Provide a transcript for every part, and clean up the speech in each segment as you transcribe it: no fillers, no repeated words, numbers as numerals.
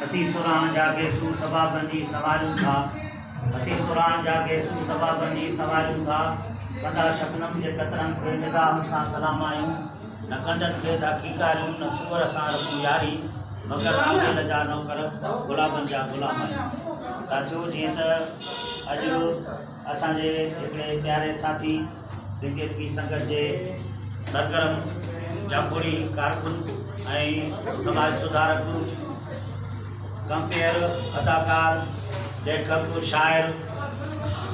हसी सुरान जाके सू सभा बंदी सवालूं था। हसी सुरान जाके सू सभा बंदी सवालूं था। कंदा शबनम जे कतरन खे निगाह सां सलाम आयूं। न कंडन खे दाखीकारियूं न कुंवर सां रखूं यारी, मगर रांदिल जा नौकर गुलाबन जा गुलाम आहियूं। साथियों, जीअं त अॼु असांजे हिकिड़े प्यारे साथी सिंगीत संगत जे सरगर्म जापुरी कारकुन ऐं समाज सुधारक कंपेयर अदाकार लेखक शाइर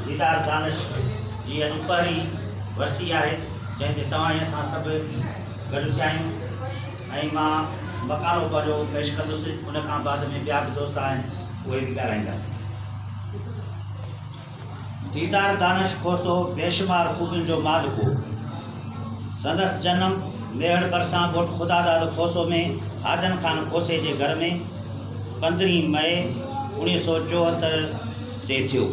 दीदार दानिश जी अॼु पहिरीं वरसी आहे, जंहिंते तव्हां असां सभु गॾु थिया आहियूं ऐं मां मकालो पंहिंजो पेश कंदुसि। उन खां बाद में ॿिया बि दोस्त आहिनि, उहे बि ॻाल्हाईंदा। दीदार दानिश खोसो बेशुमार ख़ूबियुनि जो मालिक हो। संदसि जनम मेहड़ बरसां ॻोठ ख़ुदादाद खोसो में हाजन खान खोसे जे घर में 15 मई 1974 ते थियो।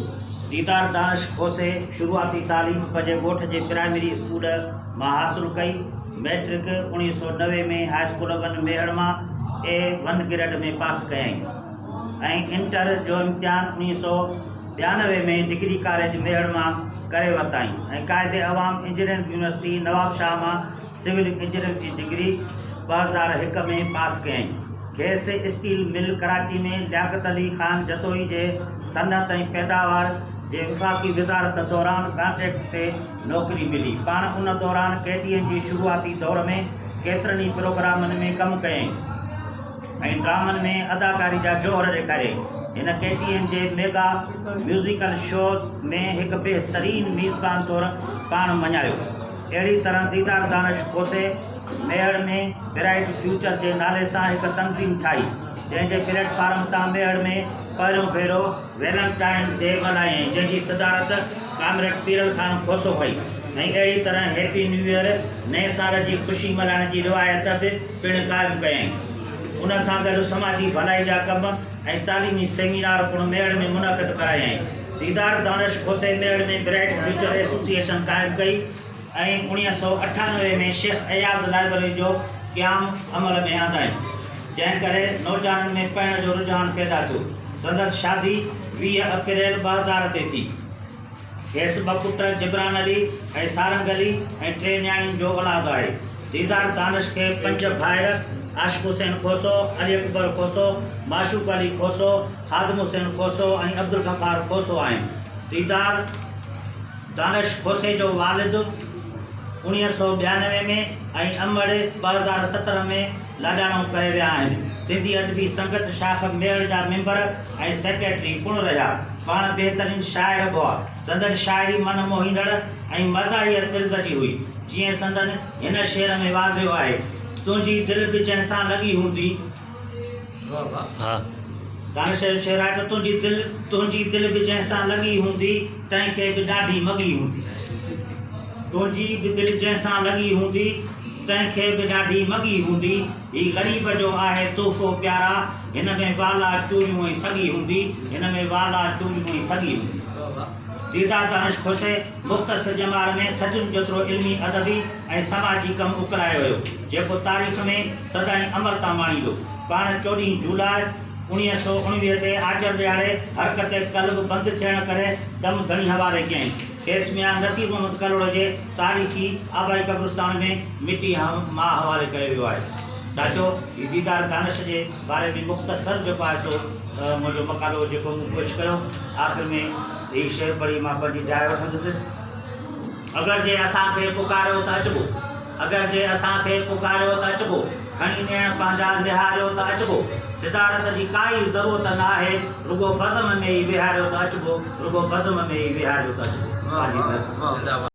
दीदार दानिश खोसे शुरूआती तालीम पंहिंजे ॻोठ जे प्राइमरी स्कूल मां हासिलु कई। मैट्रिक 1990 में हाई स्कूल 1 मेहड़ मां A1 ग्रेड में पास कयईं ऐं इंटर जो इम्तिहान 1992 में डिग्री कॉलेज मेहड़ मां करे वरिताईं ऐं क़ाइदे अवाम इंजीनियरिंग यूनिवर्सिटी नवाबशाह मां सिविल इंजीनियरिंग जी डिग्री 2001 में पास कयईं। गैस स्टील मिल कराची में लियाकत अली ख़ान जतोई जे सनत ऐं पैदावार जे वफ़ाक़ी वज़ारत दौरान कॉन्ट्रैक्ट ते नौकरी मिली। पाण उन दौरान KTN जी शुरूआती दौर में केतिरनि ई प्रोग्रामनि में कमु कयईं ऐं ड्रामनि में अदाकारी जा जौहर ॾेखारियईं। हिन KTN जे मेगा म्यूज़िकल शोज़ में हिकु बहितरीन मेज़बान तौरु पाण मञायो। अहिड़ी तरह दीदार दानिश खोसे मेहड़ में ब्राइट फ्यूचर जे नाले सां हिकु तंज़ीम ठाही, जंहिंजे प्लेटफार्म तां मेहड़ में पहिरियों भेरो वैलेंटाइन डे मल्हायईं, जंहिंजी सदारत कामरेड पीरल खान खोसो कई ऐं अहिड़ी तरह हैप्पी न्यू ईयर नए साल जी ख़ुशी मल्हाइण जी रिवायत बि पिणु क़ाइमु कयईं। उन सां गॾु समाजी भलाई जा कम ऐं तालीमी सेमिनार पिणु मेहड़ में मुनक़िद करायईं। दीदार दानिश खोसे मेहड़ में ब्राइट फ्यूचर एसोसिएशन क़ाइमु कई ऐं 1998 में शेख अयाज़ लाइब्रेरी जो क़याम अमल में आंदाईं, जंहिं करे नौजवाननि में पढ़ण जो रुझान पैदा थियो। संदसि शादी 20 अप्रैल 2000 ते थी। खेसि 2 पुट जिब्रान अली ऐं सारंग अली ऐं 3 न्याणियुनि जो औलाद आहे। दीदार दानिश खे 5 भाइर आशिक़ हुसैन खोसो, अली अकबर खोसो, माशूक़ अली खोसो, ख़ादिम हुसैन खोसो ऐं अब्दुल गफ़ार खोसो आहिनि। दीदार दानिश खोसे जो वालिद 1992 में ऐं अमड़ 2017 में लाॾाणो करे विया आहिनि। सिंधी अदबी संगत शाख मेहड़ जा मेंबर ऐं सेक्रेटरी पिणु रहिया। पाण बहितरीन शाइर बि हुआ। संदन शाइरी मन मोहींदड़ ऐं मज़ाहिर तिर्ज़ जी हुई। जीअं संदन हिन शेर में वाज़ियो आहे, तुंहिंजी दिलि बि जंहिंसां लॻी हूंदी। दानिश जो शेर आहे त तुंहिंजी दिलि बि जंहिंसां लॻी हूंदी, तंहिंखे बि ॾाढी मॻी हूंदी। तुंहिंजी बि दिलि जंहिंसां लॻी हूंदी, तंहिंखे बि ॾाढी मॻी हूंदी। ही ग़रीब जो आहे तोहफ़ो प्यारा, हिन में वाला चूड़ियूं ऐं सॻी हूंदी, हिन में वाला चूड़ियूं ऐं सॻी हूंदी। दीदार दानिश खोसे मुख़्तसर ॼमार में सदियुनि जेतिरो इल्मी अदबी ऐं समाजी कमु उकलायो वियो, जेको तारीख़ में सदाईं अमरता माणींदो। पाण 14 जुलाई 1919 ते आजर ॾियारे हरकत क़ल्ब बंदि थियण करे दम धणी हवाले कयईं। खेसि मियां नसीर मोहम्मद कलोड़ जे तारीख़ी आबाई कब्रिस्तान में मिटी मां हवाले कयो वियो आहे। साथियो, दीदार दानिश जे बारे में मुख़्तसर जेको आहे सो मुंहिंजो मकालो जेको मूं पेश कयो, आख़िर में हीउ शेर पढ़ी मां पंहिंजी जाइ वठंदुसि। अगरि जे असांखे पुकारियो त अचिबो, अगरि जे असांखे पुकारियो त अचिबो, खणी नेण पंहिंजा निहारियो त अचिबो। सिदारत जी काई ज़रूरत न आहे, रुगो बज़म में ई विहारियो त अचिबो, रुगो बज़म में ई विहारियो त अचिबो।